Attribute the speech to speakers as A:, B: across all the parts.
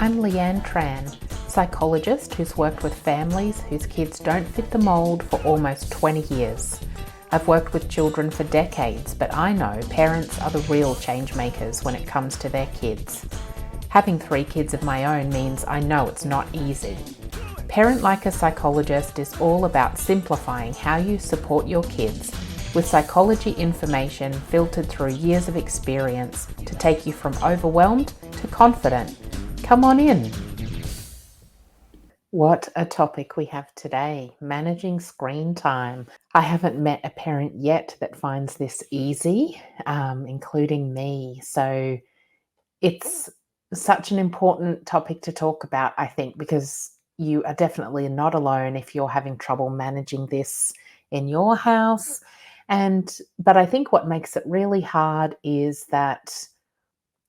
A: I'm Leanne Tran, psychologist who's worked with families whose kids don't fit the mould for almost 20 years. I've worked with children for decades, but I know parents are the real change makers when it comes to their kids. Having 3 kids of my own means I know it's not easy. Parent Like a Psychologist is all about simplifying how you support your kids with psychology information filtered through years of experience to take you from overwhelmed to confident. Come on in. What a topic we have today, managing screen time. I haven't met a parent yet that finds this easy, including me. So it's such an important topic to talk about, I think, because you are definitely not alone if you're having trouble managing this in your house. But I think what makes it really hard is that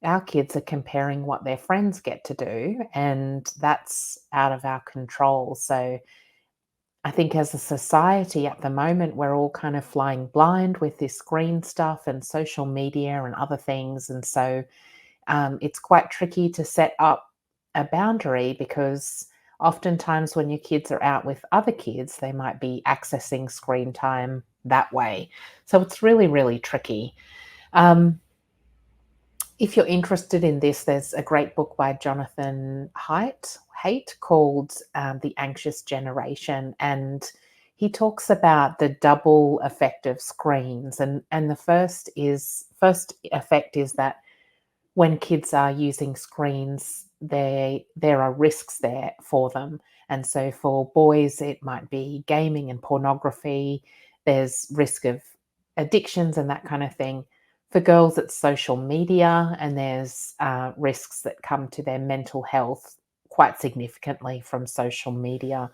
A: our kids are comparing what their friends get to do, and that's out of our control. So I think as a society at the moment, we're all kind of flying blind with this screen stuff and social media and other things. And so it's quite tricky to set up a boundary because oftentimes when your kids are out with other kids, they might be accessing screen time that way. So it's really, really tricky. If you're interested in this, there's a great book by Jonathan Haidt called The Anxious Generation. And he talks about the double effect of screens. And the first effect is that when kids are using screens, there are risks there for them. And so for boys, it might be gaming and pornography. There's risk of addictions and that kind of thing. For girls, it's social media, and there's risks that come to their mental health quite significantly from social media.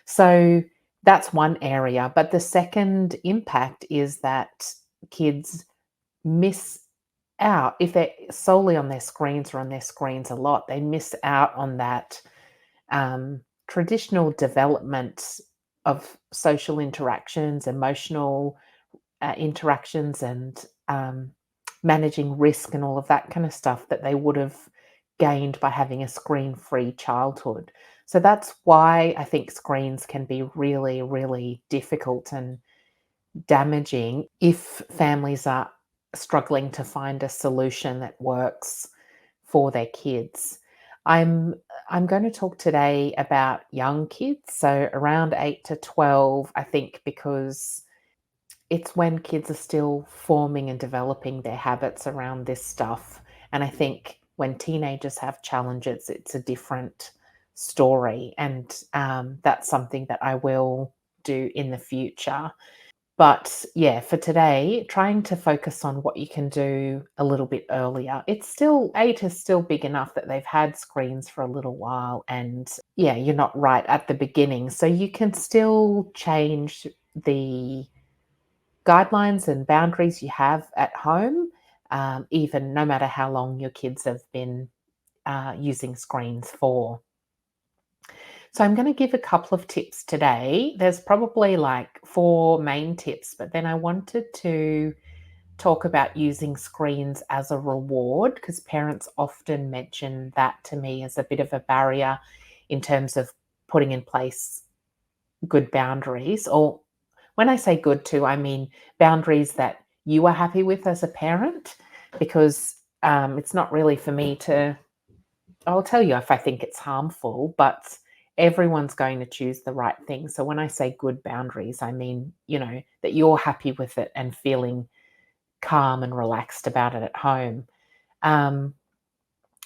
A: So that's one area. But the second impact is that kids miss out. If they're solely on their screens or on their screens a lot, they miss out on that traditional development of social interactions, emotional interactions, and managing risk and all of that kind of stuff that they would have gained by having a screen-free childhood. So that's why I think screens can be really, really difficult and damaging if families are struggling to find a solution that works for their kids. I'm going to talk today about young kids, so around 8 to 12, I think, because it's when kids are still forming and developing their habits around this stuff. And I think when teenagers have challenges, it's a different story. And that's something that I will do in the future. But yeah, for today, trying to focus on what you can do a little bit earlier. It's still, 8 is still big enough that they've had screens for a little while. And yeah, you're not right at the beginning. So you can still change the guidelines and boundaries you have at home, even no matter how long your kids have been using screens for. So I'm going to give a couple of tips today. There's probably like 4 main tips, but then I wanted to talk about using screens as a reward because parents often mention that to me as a bit of a barrier in terms of putting in place good boundaries. Or when I say good too, I mean boundaries that you are happy with as a parent, because it's not really for me to, I'll tell you if I think it's harmful, but everyone's going to choose the right thing. So when I say good boundaries, I mean, that you're happy with it and feeling calm and relaxed about it at home. And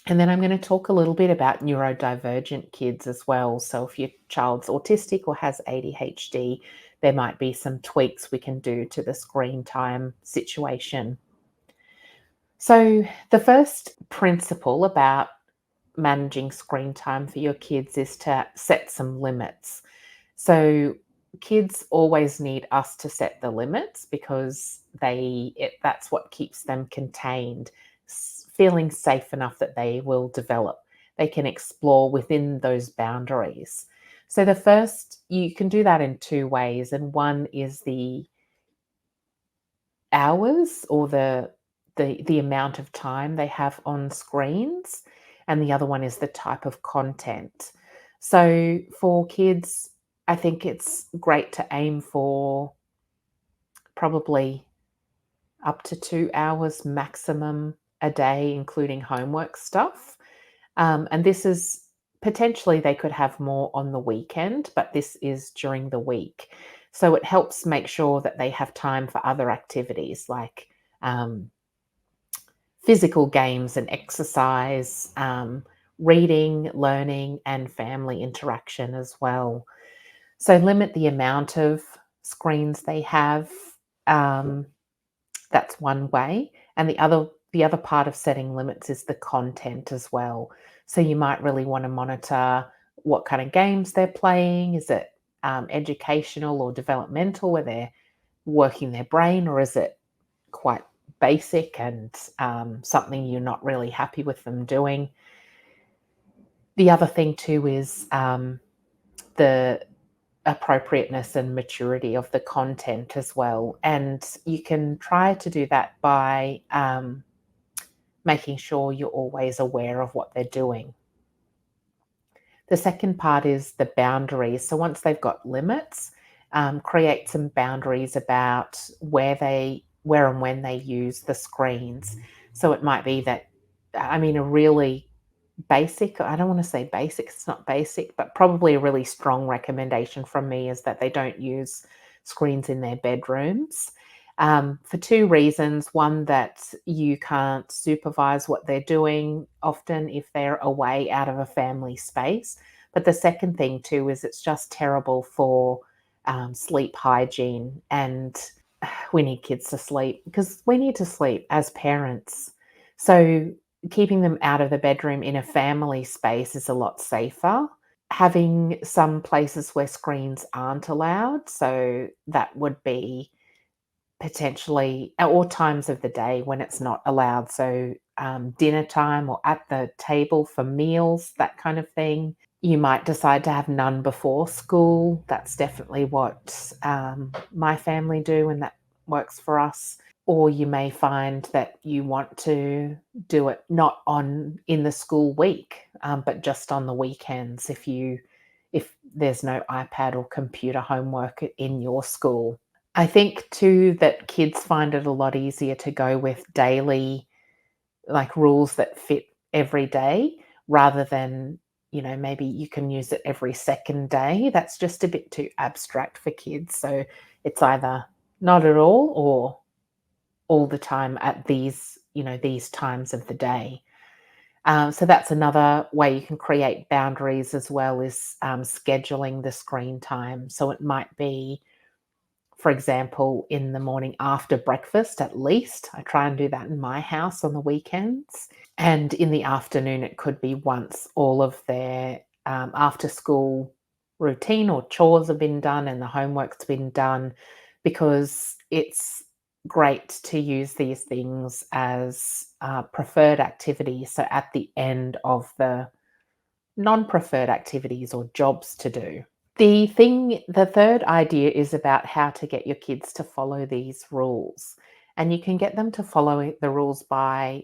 A: then I'm going to talk a little bit about neurodivergent kids as well. So if your child's autistic or has ADHD, there might be some tweaks we can do to the screen time situation. So the first principle about managing screen time for your kids is to set some limits. So kids always need us to set the limits because that's what keeps them contained, feeling safe enough that they will develop. They can explore within those boundaries. So the first, you can do that in 2 ways. And one is the hours or the amount of time they have on screens. and the other one is the type of content. So for kids, I think it's great to aim for probably up to 2 hours maximum a day, including homework stuff. And this is potentially they could have more on the weekend, but this is during the week. So it helps make sure that they have time for other activities like um, physical games and exercise, reading, learning, and family interaction as well. So limit the amount of screens they have. Um, that's one way. And the other part of setting limits is the content as well. So you might really want to monitor what kind of games they're playing. Is it educational or developmental where they're working their brain, or is it quite basic and something you're not really happy with them doing? The other thing too is the appropriateness and maturity of the content as well. And you can try to do that by making sure you're always aware of what they're doing. The second part is the boundaries. So once they've got limits, create some boundaries about where and when they use the screens. So it might be that, I mean, a really basic, I don't want to say basic, it's not basic, but probably a really strong recommendation from me is that they don't use screens in their bedrooms. For two reasons. One, that you can't supervise what they're doing often if they're away out of a family space. But the second thing, too, is it's just terrible for sleep hygiene. And we need kids to sleep because we need to sleep as parents. So keeping them out of the bedroom in a family space is a lot safer. Having some places where screens aren't allowed, so that would be potentially or times of the day when it's not allowed. So, dinner time or at the table for meals, that kind of thing. You might decide to have none before school. That's definitely what my family do, and that works for us. Or you may find that you want to do it not on in the school week, but just on the weekends if there's no iPad or computer homework in your school. I think too that kids find it a lot easier to go with daily, like rules that fit every day rather than, maybe you can use it every second day. That's just a bit too abstract for kids. So it's either not at all the time at these times of the day. So that's another way you can create boundaries as well, is scheduling the screen time. So it might be, for example, in the morning after breakfast, at least. I try and do that in my house on the weekends. And in the afternoon, it could be once all of their after school routine or chores have been done and the homework's been done, because it's great to use these things as preferred activities. So at the end of the non preferred activities or jobs to do. The third idea is about how to get your kids to follow these rules. And you can get them to follow the rules by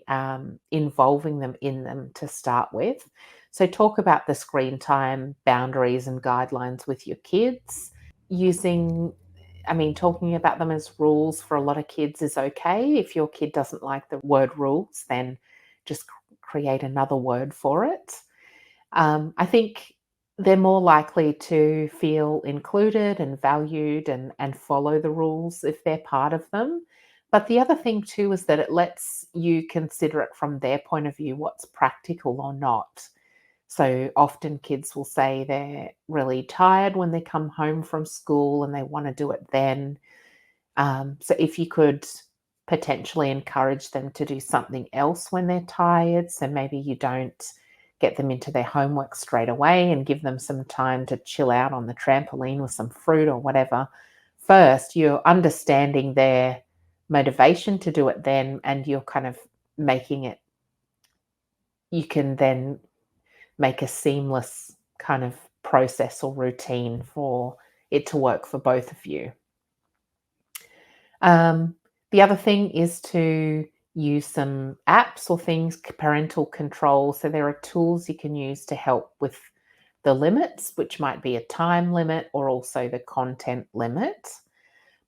A: involving them in them to start with. So, talk about the screen time boundaries and guidelines with your kids. Talking about them as rules for a lot of kids is okay. If your kid doesn't like the word rules, then just create another word for it. I think they're more likely to feel included and valued and follow the rules if they're part of them. But the other thing too is that it lets you consider it from their point of view, what's practical or not. So often kids will say they're really tired when they come home from school and they want to do it then. So if you could potentially encourage them to do something else when they're tired, so maybe you don't get them into their homework straight away and give them some time to chill out on the trampoline with some fruit or whatever. First, you're understanding their motivation to do it then, and you're kind of making it, you can then make a seamless kind of process or routine for it to work for both of you. Um, the other thing is to use some apps or things, parental control. So there are tools you can use to help with the limits, which might be a time limit or also the content limit.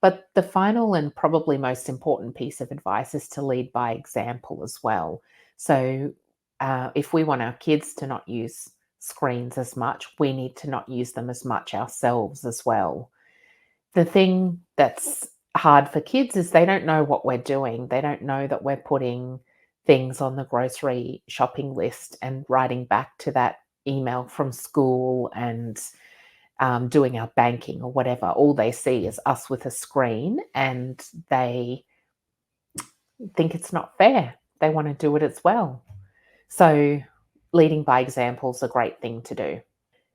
A: But the final and probably most important piece of advice is to lead by example as well. So if we want our kids to not use screens as much, we need to not use them as much ourselves as well. The thing that's hard for kids is they don't know what we're doing. They don't know that we're putting things on the grocery shopping list and writing back to that email from school and doing our banking or whatever. All they see is us with a screen and they think it's not fair. They want to do it as well. So, leading by example is a great thing to do.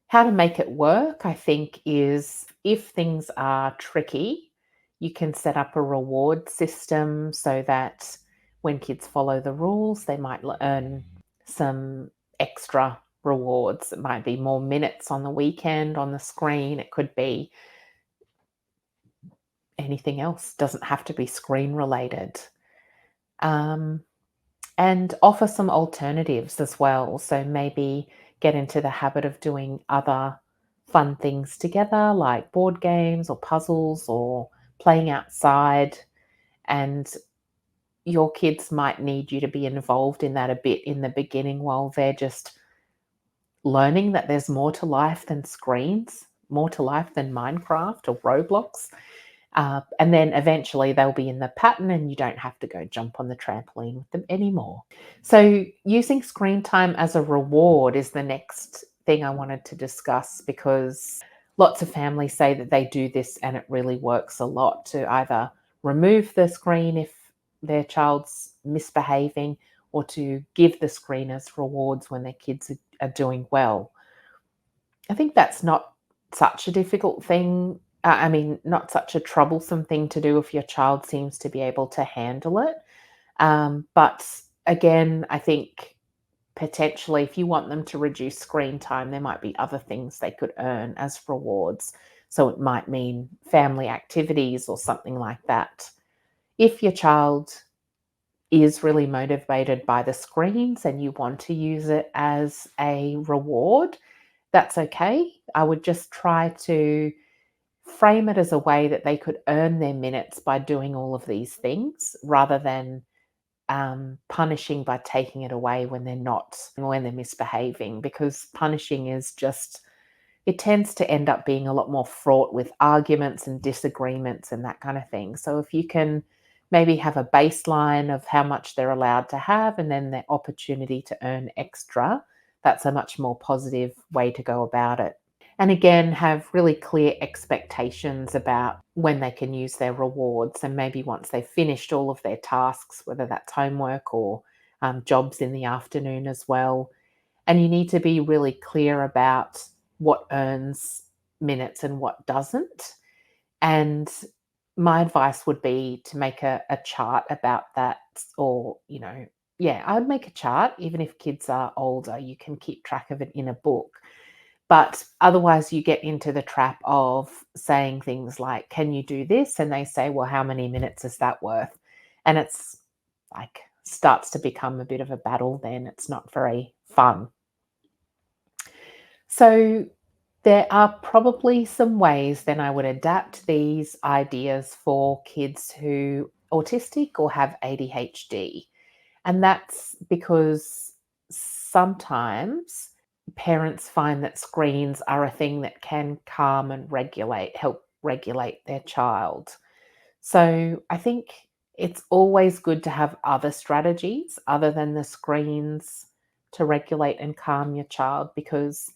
A: How to make it work, I think, is if things are tricky, you can set up a reward system so that when kids follow the rules, they might earn some extra rewards. It might be more minutes on the weekend on the screen. It could be anything else, doesn't have to be screen related. Um, and offer some alternatives as well. So maybe get into the habit of doing other fun things together, like board games or puzzles or playing outside. And your kids might need you to be involved in that a bit in the beginning while they're just learning that there's more to life than screens, more to life than Minecraft or Roblox. And then eventually they'll be in the pattern and you don't have to go jump on the trampoline with them anymore. So, using screen time as a reward is the next thing I wanted to discuss because lots of families say that they do this and it really works a lot to either remove the screen if their child's misbehaving or to give the screen as rewards when their kids are doing well. I think that's not such a difficult thing. I mean, not such a troublesome thing to do if your child seems to be able to handle it. But again, I think potentially if you want them to reduce screen time, there might be other things they could earn as rewards. So it might mean family activities or something like that. If your child is really motivated by the screens and you want to use it as a reward, that's okay. I would just try to frame it as a way that they could earn their minutes by doing all of these things rather than punishing by taking it away when when they're misbehaving, because punishing is just, it tends to end up being a lot more fraught with arguments and disagreements and that kind of thing. So if you can maybe have a baseline of how much they're allowed to have and then the opportunity to earn extra, that's a much more positive way to go about it. And again, have really clear expectations about when they can use their rewards. And maybe once they've finished all of their tasks, whether that's homework or jobs in the afternoon as well. And you need to be really clear about what earns minutes and what doesn't. And my advice would be to make a chart about that, or, yeah, I would make a chart. Even if kids are older, you can keep track of it in a book. But otherwise, you get into the trap of saying things like, "Can you do this?" And they say, "Well, how many minutes is that worth?" And it's like starts to become a bit of a battle then. It's not very fun. So there are probably some ways then I would adapt these ideas for kids who are autistic or have ADHD. And that's because sometimes parents find that screens are a thing that can calm and help regulate their child. So I think it's always good to have other strategies other than the screens to regulate and calm your child, because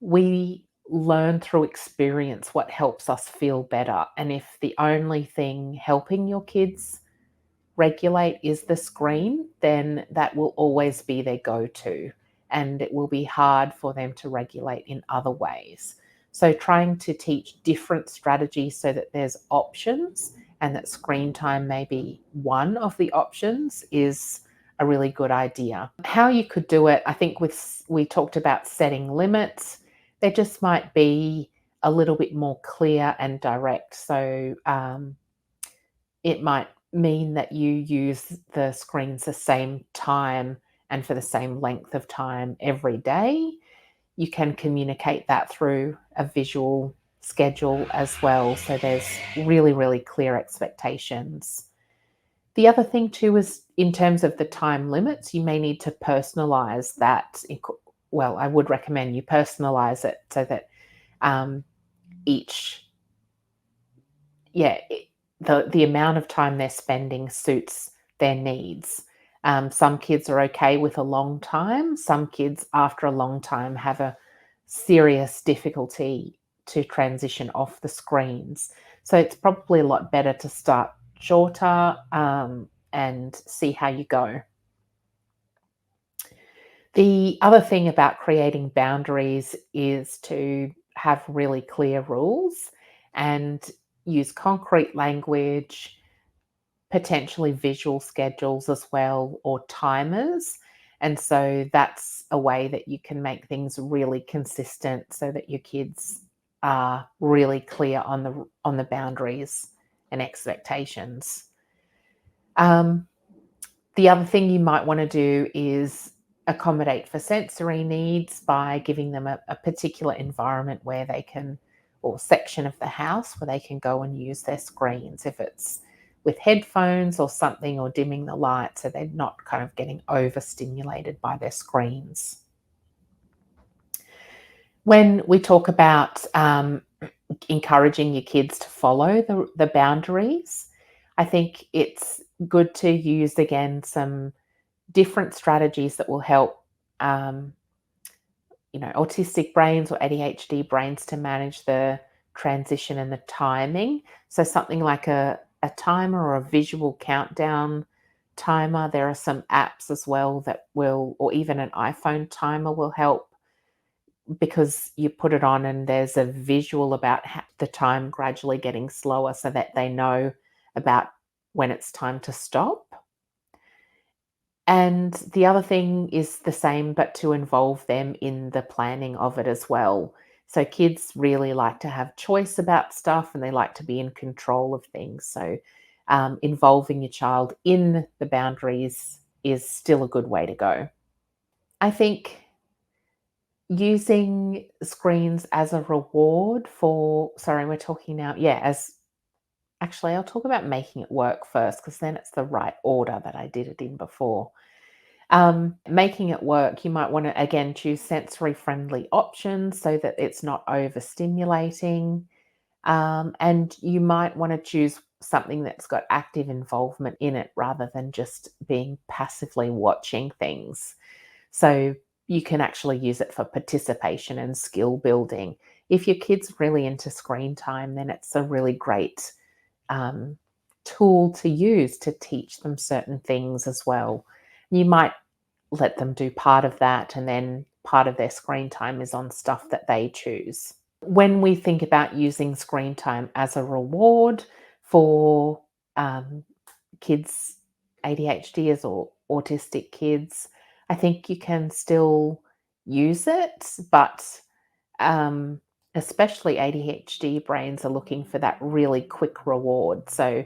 A: we learn through experience what helps us feel better. And if the only thing helping your kids regulate is the screen, then that will always be their go to. And it will be hard for them to regulate in other ways. So, trying to teach different strategies so that there's options and that screen time may be one of the options is a really good idea. How you could do it, I think, we talked about setting limits. There just might be a little bit more clear and direct. So, it might mean that you use the screens the same time and for the same length of time every day. You can communicate that through a visual schedule as well. So there's really, really clear expectations. The other thing too is in terms of the time limits, you may need to personalize that. Well, I would recommend you personalize it so that um, each, yeah, the amount of time they're spending suits their needs. Some kids are okay with a long time. Some kids, after a long time, have a serious difficulty to transition off the screens. So it's probably a lot better to start shorter and see how you go. The other thing about creating boundaries is to have really clear rules and use concrete language, potentially visual schedules as well, or timers. And so that's a way that you can make things really consistent so that your kids are really clear on the boundaries and expectations. Um, the other thing you might want to do is accommodate for sensory needs by giving them a particular environment where they can, or section of the house where they can go and use their screens. If it's with headphones or something, or dimming the light so they're not kind of getting overstimulated by their screens. When we talk about encouraging your kids to follow the boundaries, I think it's good to use again some different strategies that will help um, autistic brains or ADHD brains to manage the transition and the timing. So something like a timer or a visual countdown timer. There are some apps as well that will, or even an iPhone timer will help, because you put it on and there's a visual about the time gradually getting slower so that they know about when it's time to stop. And the other thing is the same, but to involve them in the planning of it as well. So kids really like to have choice about stuff and they like to be in control of things. So involving your child in the boundaries is still a good way to go. I think using screens as a reward for, sorry, we're talking now, yeah, as actually, I'll talk about making it work first because then it's the right order that I did it in before. Making it work, you might want to again choose sensory friendly options so that it's not overstimulating. And you might want to choose something that's got active involvement in it rather than just being passively watching things. So you can actually use it for participation and skill building. If your kid's really into screen time, then it's a really great um, tool to use to teach them certain things as well. You might let them do part of that, and then part of their screen time is on stuff that they choose. When we think about using screen time as a reward for um, kids, ADHDers or autistic kids, I think you can still use it, but um, especially ADHD brains are looking for that really quick reward. So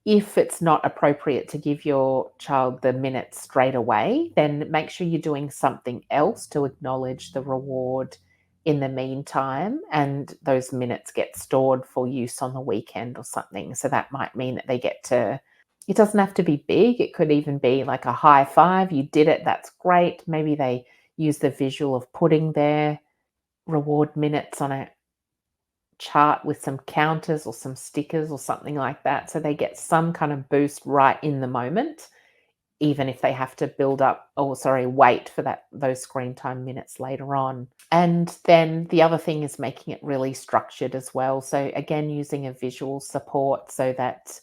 A: if it's not appropriate to give your child the minutes straight away, then make sure you're doing something else to acknowledge the reward in the meantime, and those minutes get stored for use on the weekend or something. So that might mean that they get to, it doesn't have to be big, it could even be like a high five. You did it, that's great. Maybe they use the visual of putting their reward minutes on a chart with some counters or some stickers or something like that, so they get some kind of boost right in the moment, even if they have to build up, or sorry, wait for those screen time minutes later on. And then the other thing is making it really structured as well. So again, using a visual support so that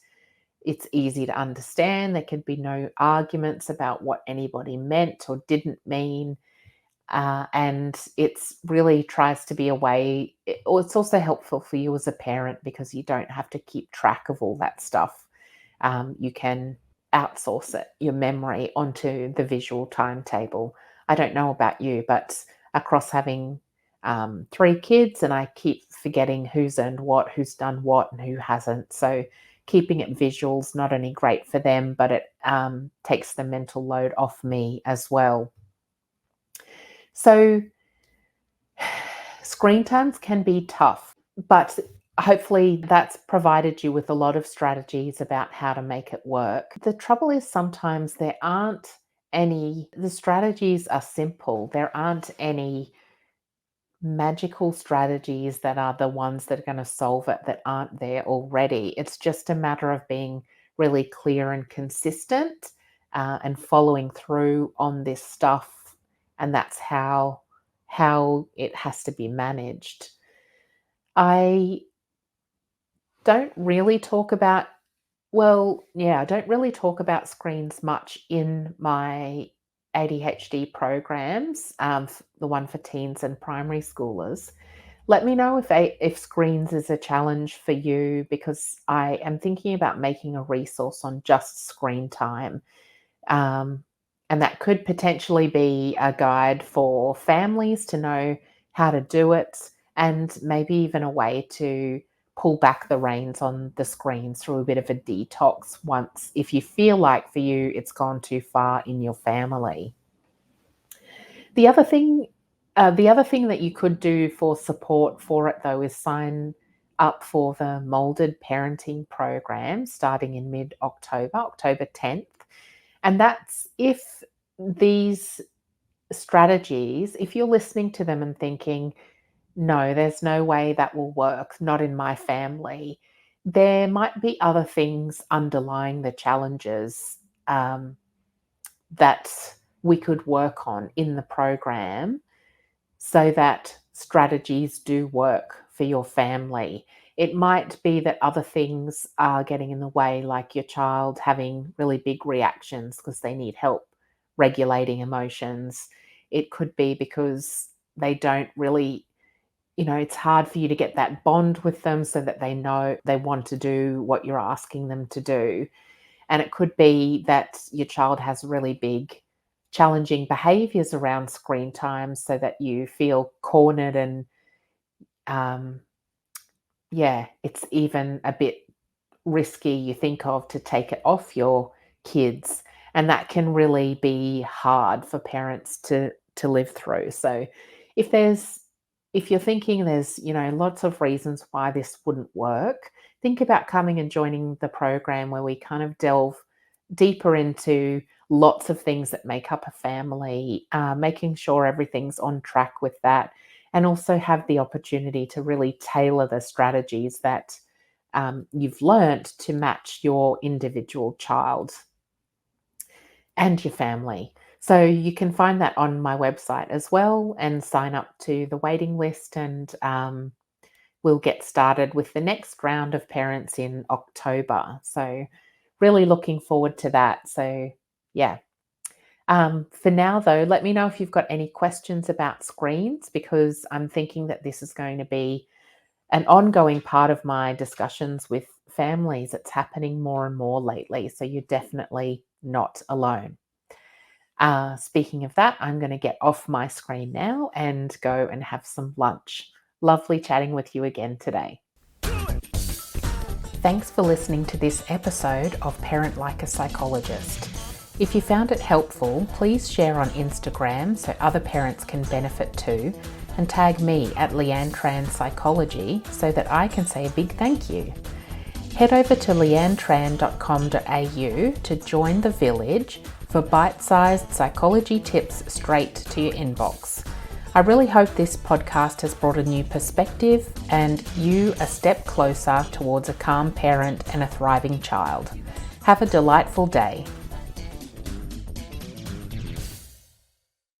A: it's easy to understand. There could be no arguments about what anybody meant or didn't mean. And it's really tries to be a way, or it's also helpful for you as a parent because you don't have to keep track of all that stuff. You can outsource it, your memory, onto the visual timetable. I don't know about you, but across having 3 kids, and I keep forgetting who's earned what, who's done what, and who hasn't. So keeping it visual's not only great for them, but it takes the mental load off me as well. So screen times can be tough, but hopefully that's provided you with a lot of strategies about how to make it work. The trouble is sometimes there aren't any, the strategies are simple. There aren't any magical strategies that are the ones that are going to solve it that aren't there already. It's just a matter of being really clear and consistent and following through on this stuff. And that's how it has to be managed. I don't really talk about, I don't really talk about screens much in my ADHD programs, the one for teens and primary schoolers. Let me know if screens is a challenge for you, because I am thinking about making a resource on just screen time. And that could potentially be a guide for families to know how to do it, and maybe even a way to pull back the reins on the screens through a bit of a detox once, if you feel like for you it's gone too far in your family. The other thing that you could do for support for it, though, is sign up for the Molded Parenting program starting in mid-October, October 10th. And that's if these strategies, if you're listening to them and thinking, no, there's no way that will work, not in my family, there might be other things underlying the challenges that we could work on in the program so that strategies do work for your family. It might be that other things are getting in the way, like your child having really big reactions because they need help regulating emotions. It could be because they don't really, it's hard for you to get that bond with them so that they know they want to do what you're asking them to do. And it could be that your child has really big challenging behaviors around screen time so that you feel cornered, and it's even a bit risky, you think of, to take it off your kids, and that can really be hard for parents to live through. So if you're thinking there's lots of reasons why this wouldn't work, think about coming and joining the program, where we kind of delve deeper into lots of things that make up a family, making sure everything's on track with that, and also have the opportunity to really tailor the strategies that you've learnt to match your individual child and your family. So you can find that on my website as well, and sign up to the waiting list, and we'll get started with the next round of parents in October. So really looking forward to that. So yeah. For now, though, let me know if you've got any questions about screens, because I'm thinking that this is going to be an ongoing part of my discussions with families. It's happening more and more lately, so you're definitely not alone. Speaking of that, I'm going to get off my screen now and go and have some lunch. Lovely chatting with you again today. Thanks for listening to this episode of Parent Like a Psychologist. If you found it helpful, please share on Instagram so other parents can benefit too, and tag me at Leanne Psychology so that I can say a big thank you. Head over to leannetran.com.au to join the village for bite-sized psychology tips straight to your inbox. I really hope this podcast has brought a new perspective and you a step closer towards a calm parent and a thriving child. Have a delightful day.